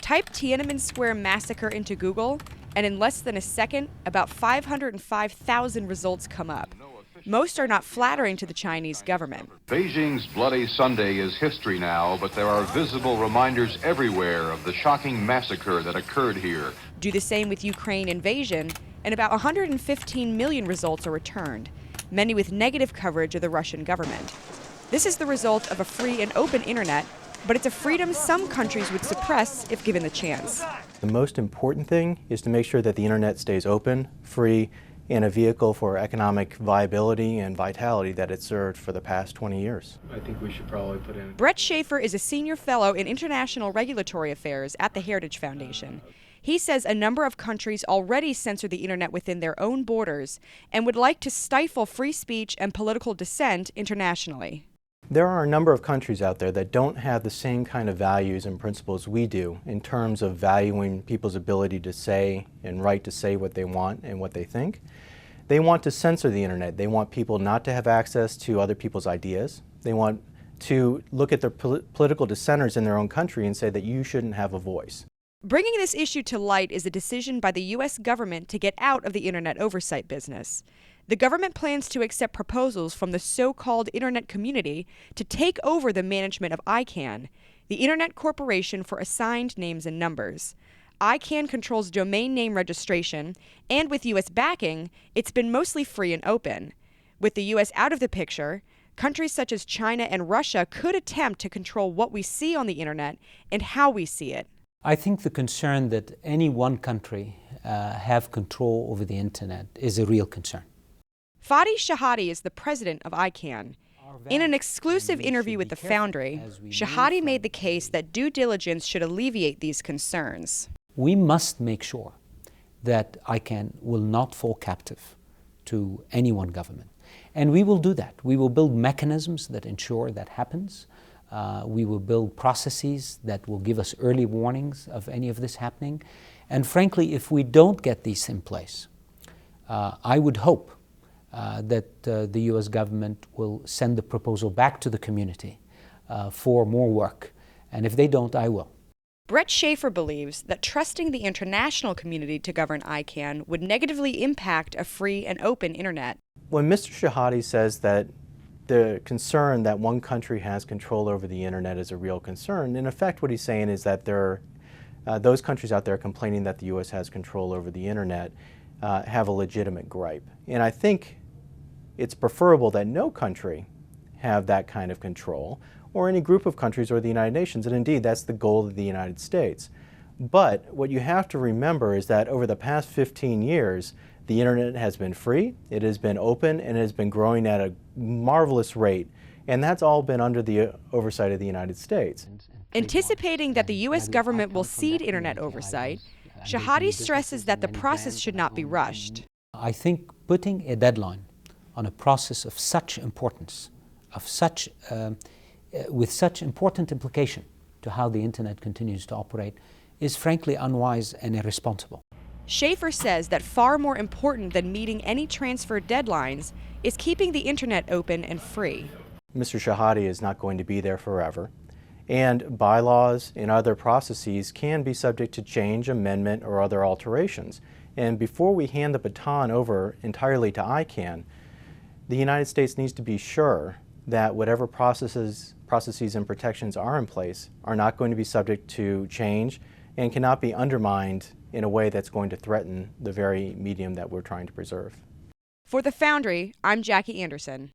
Type Tiananmen Square massacre into Google, and in less than a second, about 505,000 results come up. Most are not flattering to the Chinese government. Beijing's Bloody Sunday is history now, but there are visible reminders everywhere of the shocking massacre that occurred here. Do the same with Ukraine invasion, and about 115 million results are returned, many with negative coverage of the Russian government. This is the result of a free and open internet, but it's a freedom some countries would suppress if given the chance. The most important thing is to make sure that the internet stays open, free, and a vehicle for economic viability and vitality that it's served for the past 20 years. I think we should probably put in... Brett Schaefer is a senior fellow in international regulatory affairs at the Heritage Foundation. He says a number of countries already censor the internet within their own borders and would like to stifle free speech and political dissent internationally. There are a number of countries out there that don't have the same kind of values and principles we do in terms of valuing people's ability to say and right to say what they want and what they think. They want to censor the internet. They want people not to have access to other people's ideas. They want to look at their political dissenters in their own country and say that you shouldn't have a voice. Bringing this issue to light is a decision by the U.S. government to get out of the internet oversight business. The government plans to accept proposals from the so-called internet community to take over the management of ICANN, the Internet Corporation for Assigned Names and Numbers. ICANN controls domain name registration, and with U.S. backing, it's been mostly free and open. With the U.S. out of the picture, countries such as China and Russia could attempt to control what we see on the internet and how we see it. I think the concern that any one country have control over the internet is a real concern. Fadi Shahadi is the president of ICANN. In an exclusive interview with the Foundry, Shahadi made the case that due diligence should alleviate these concerns. We must make sure that ICANN will not fall captive to any one government. And we will do that. We will build mechanisms that ensure that happens. We will build processes that will give us early warnings of any of this happening. And frankly, if we don't get these in place, I would hope that the U.S. government will send the proposal back to the community for more work. And if they don't, I will. Brett Schaefer believes that trusting the international community to govern ICANN would negatively impact a free and open internet. When Mr. Shahadi says that the concern that one country has control over the internet is a real concern, in effect what he's saying is that there are those countries out there complaining that the U.S. has control over the internet have a legitimate gripe. And I think it's preferable that no country have that kind of control, or any group of countries or the United Nations, and indeed that's the goal of the United States. But what you have to remember is that over the past 15 years, the internet has been free, it has been open, and it has been growing at a marvelous rate. And that's all been under the oversight of the United States. Anticipating that the U.S. government will cede internet oversight, Shahadi stresses that the process should not be rushed. I think putting a deadline on a process of such importance, with such important implication to how the internet continues to operate, is frankly unwise and irresponsible. Schaefer says that far more important than meeting any transfer deadlines is keeping the internet open and free. Mr. Shahadi is not going to be there forever, and bylaws and other processes can be subject to change, amendment, or other alterations. And before we hand the baton over entirely to ICANN, the United States needs to be sure that whatever processes and protections are in place are not going to be subject to change and cannot be undermined in a way that's going to threaten the very medium that we're trying to preserve. For the Foundry, I'm Jackie Anderson.